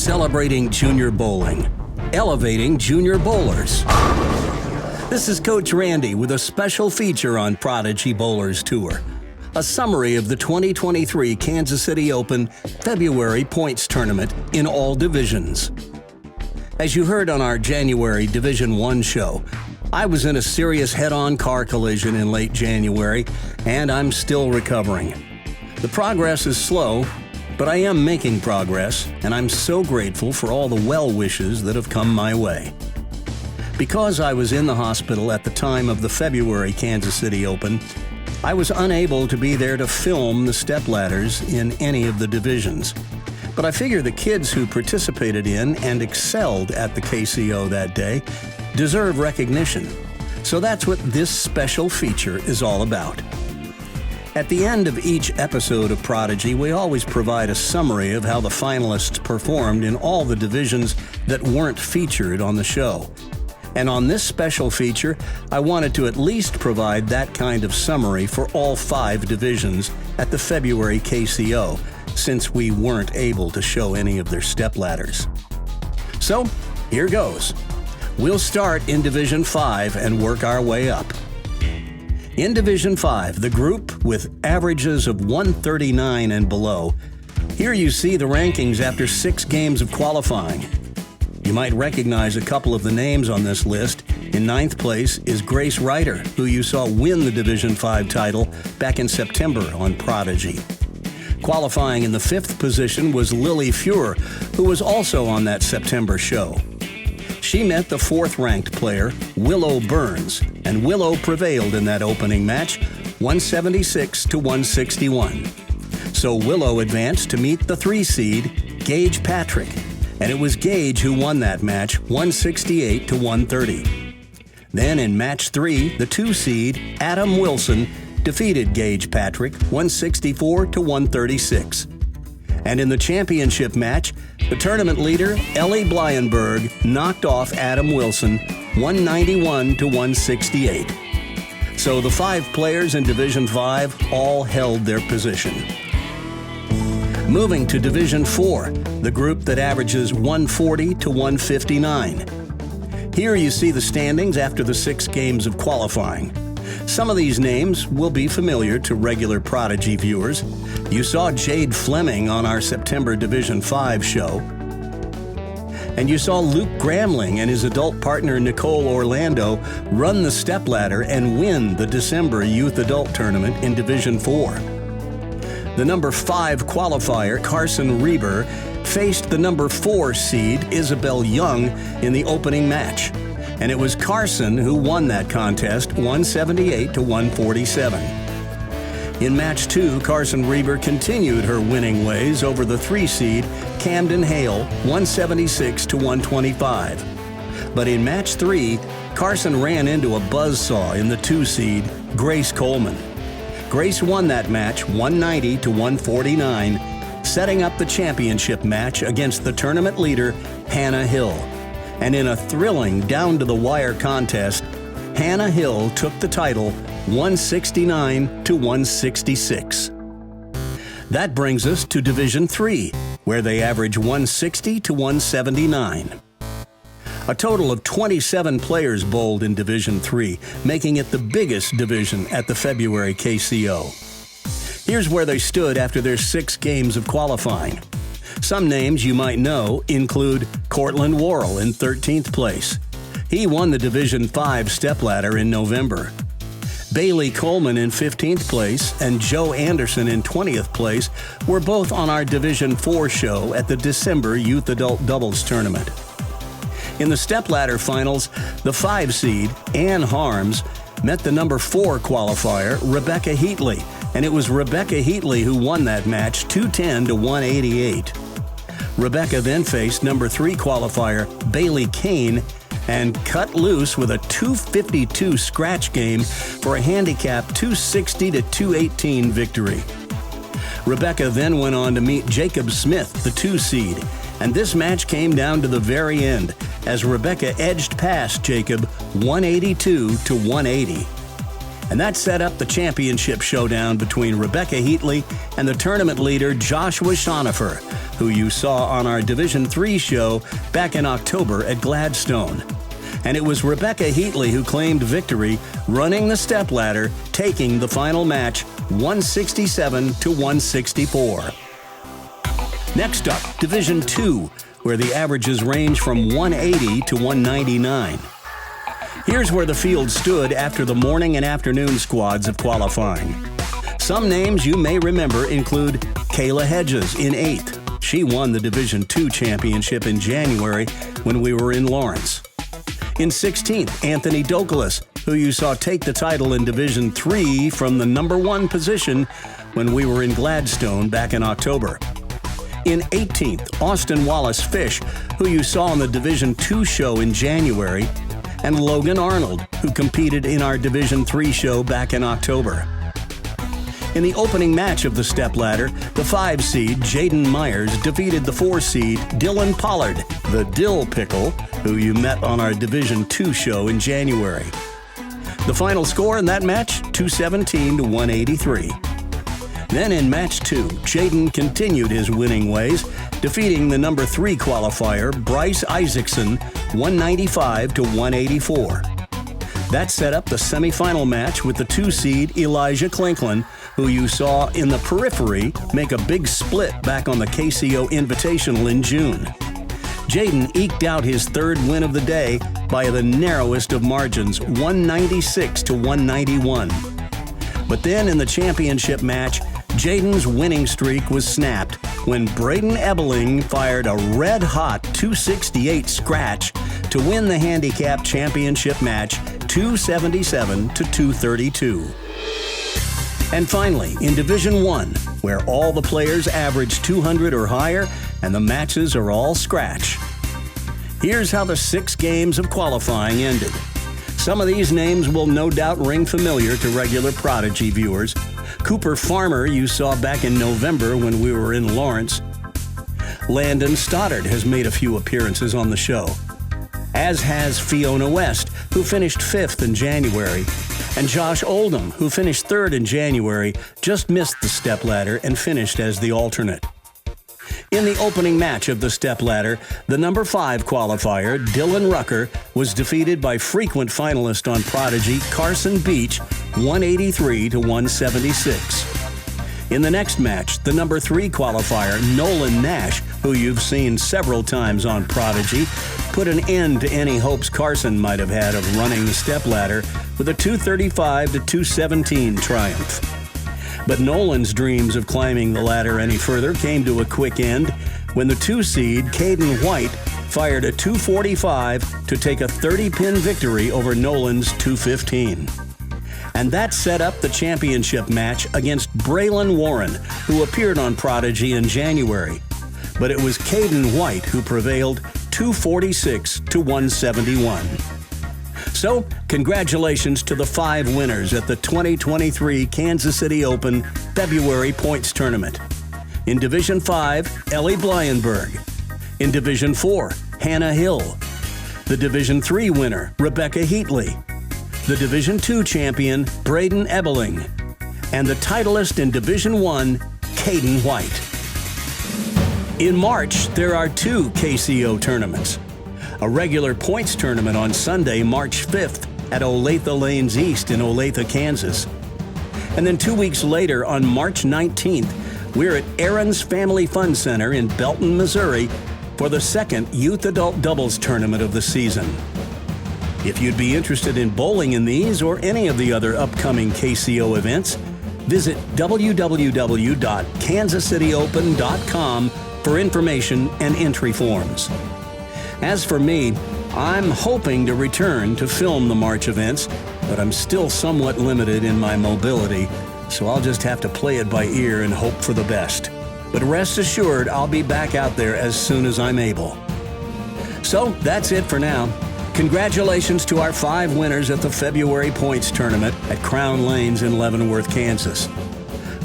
celebrating junior bowling, elevating junior bowlers. This is Coach Randy with a special feature on Prodigy Bowlers Tour. A summary of the 2023 Kansas City Open February Points Tournament in all divisions. As you heard on our January Division I show, I was in a serious head-on car collision in late January, and I'm still recovering. The progress is slow, but I am making progress, and I'm so grateful for all the well wishes that have come my way. Because I was in the hospital at the time of the February Kansas City Open, I was unable to be there to film the stepladders in any of the divisions. But I figure the kids who participated in and excelled at the KCO that day deserve recognition. So that's what this special feature is all about. At the end of each episode of Prodigy, we always provide a summary of how the finalists performed in all the divisions that weren't featured on the show. And on this special feature, I wanted to at least provide that kind of summary for all 5 divisions at the February KCO, since we weren't able to show any of their stepladders. So, here goes. We'll start in Division 5 and work our way up. In Division 5, the group with averages of 139 and below, here you see the rankings after 6 games of qualifying. You might recognize a couple of the names on this list. In 9th place is Grace Ryder, who you saw win the Division 5 title back in September on Prodigy. Qualifying in the 5th position was Lily Fuhr, who was also on that September show. She met the 4th-ranked player, Willow Burns, and Willow prevailed in that opening match, 176 to 161. So Willow advanced to meet the 3 seed, Gage Patrick, and it was Gage who won that match, 168 to 130. Then in match 3, the 2 seed, Adam Wilson, defeated Gage Patrick, 164 to 136. And in the championship match, the tournament leader, Ellie Blyenberg, knocked off Adam Wilson, 191 to 168. So the 5 players in Division 5 all held their position. Moving to Division 4, the group that averages 140 to 159. Here you see the standings after the 6 games of qualifying. Some of these names will be familiar to regular Prodigy viewers. You saw Jade Fleming on our September Division 5 show. And you saw Luke Gramling and his adult partner Nicole Orlando run the stepladder and win the December Youth Adult Tournament in Division 4. The number 5 qualifier, Carson Reber, faced the number 4 seed, Isabel Young, in the opening match. And it was Carson who won that contest, 178 to 147. In match 2, Carson Reber continued her winning ways over the 3 seed, Camden Hale, 176 to 125. But in match 3, Carson ran into a buzzsaw in the 2 seed, Grace Coleman. Grace won that match, 190 to 149, setting up the championship match against the tournament leader, Hannah Hill. And in a thrilling down-to-the-wire contest, Hannah Hill took the title 169 to 166. That brings us to Division 3, where they average 160 to 179. A total of 27 players bowled in Division 3, making it the biggest division at the February KCO. Here's where they stood after their 6 games of qualifying. Some names you might know include Cortland Worrell in 13th place. He won the Division 5 stepladder in November. Bailey Coleman in 15th place and Joe Anderson in 20th place were both on our Division 4 show at the December Youth Adult Doubles Tournament. In the stepladder finals, the 5 seed, Ann Harms, met the number 4 qualifier, Rebecca Heatley, and it was Rebecca Heatley who won that match, 210 to 188. Rebecca then faced number 3 qualifier, Bailey Kane, and cut loose with a 252 scratch game for a handicap 260 to 218 victory. Rebecca then went on to meet Jacob Smith, the 2 seed, and this match came down to the very end as Rebecca edged past Jacob 182 to 180. And that set up the championship showdown between Rebecca Heatley and the tournament leader Joshua Schonifer, who you saw on our Division III show back in October at Gladstone. And it was Rebecca Heatley who claimed victory, running the stepladder, taking the final match 167 to 164. Next up, Division II, where the averages range from 180 to 199. Here's where the field stood after the morning and afternoon squads of qualifying. Some names you may remember include Kayla Hedges in 8th. She won the Division II championship in January when we were in Lawrence. In 16th, Anthony Dokalis, who you saw take the title in Division III from the number 1 position when we were in Gladstone back in October. In 18th, Austin Wallace Fish, who you saw on the Division II show in January, and Logan Arnold, who competed in our Division III show back in October. In the opening match of the stepladder, the 5-seed Jaden Myers defeated the 4-seed Dylan Pollard, the Dill Pickle, who you met on our Division II show in January. The final score in that match, 217 to 183. Then in match 2, Jaden continued his winning ways, defeating the number 3 qualifier, Bryce Isaacson, 195 to 184. That set up the semifinal match with the 2-seed Elijah Clinklin, who you saw in the periphery make a big split back on the KCO Invitational in June. Jaden eked out his 3rd win of the day by the narrowest of margins, 196 to 191. But then in the championship match, Jaden's winning streak was snapped when Braden Ebeling fired a red-hot 268 scratch to win the handicap championship match 277 to 232. And finally, in Division I, where all the players average 200 or higher and the matches are all scratch. Here's how the 6 games of qualifying ended. Some of these names will no doubt ring familiar to regular Prodigy viewers. Cooper Farmer you saw back in November when we were in Lawrence. Landon Stoddard has made a few appearances on the show, as has Fiona West, who finished 5th in January, and Josh Oldham, who finished 3rd in January, just missed the stepladder and finished as the alternate. In the opening match of the stepladder, the number 5 qualifier, Dylan Rucker, was defeated by frequent finalist on Prodigy, Carson Beach, 183 to 176. In the next match, the number 3 qualifier, Nolan Nash, who you've seen several times on Prodigy, put an end to any hopes Carson might have had of running the stepladder with a 235 to 217 triumph. But Nolan's dreams of climbing the ladder any further came to a quick end when the 2-seed Caden White fired a 245 to take a 30-pin victory over Nolan's 215. And that set up the championship match against Braylon Warren, who appeared on Prodigy in January. But it was Caden White who prevailed 246 to 171. So, congratulations to the 5 winners at the 2023 Kansas City Open February Points Tournament. In Division 5, Ellie Blyenberg. In Division 4, Hannah Hill. The Division 3 winner, Rebecca Heatley. The Division 2 champion, Braden Ebeling. And the titleist in Division 1, Caden White. In March, there are 2 KCO tournaments. A regular points tournament on Sunday, March 5th at Olathe Lanes East in Olathe, Kansas. And then 2 weeks later, on March 19th, we're at Aaron's Family Fun Center in Belton, Missouri for the 2nd Youth Adult Doubles Tournament of the season. If you'd be interested in bowling in these or any of the other upcoming KCO events, visit www.kansascityopen.com for information and entry forms. As for me, I'm hoping to return to film the March events, but I'm still somewhat limited in my mobility, so I'll just have to play it by ear and hope for the best. But rest assured, I'll be back out there as soon as I'm able. So that's it for now. Congratulations to our 5 winners at the February Points Tournament at Crown Lanes in Leavenworth, Kansas.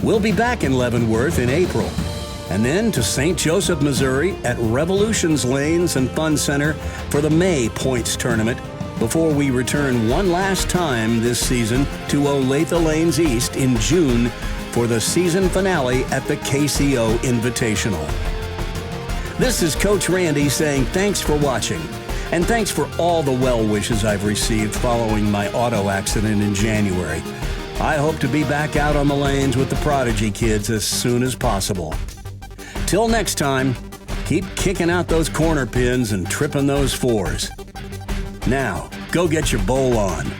We'll be back in Leavenworth in April, and then to St. Joseph, Missouri at Revolutions Lanes and Fun Center for the May Points Tournament before we return one last time this season to Olathe Lanes East in June for the season finale at the KCO Invitational. This is Coach Randy saying thanks for watching, and thanks for all the well wishes I've received following my auto accident in January. I hope to be back out on the lanes with the Prodigy kids as soon as possible. Till next time, keep kicking out those corner pins and tripping those fours. Now, go get your bowl on.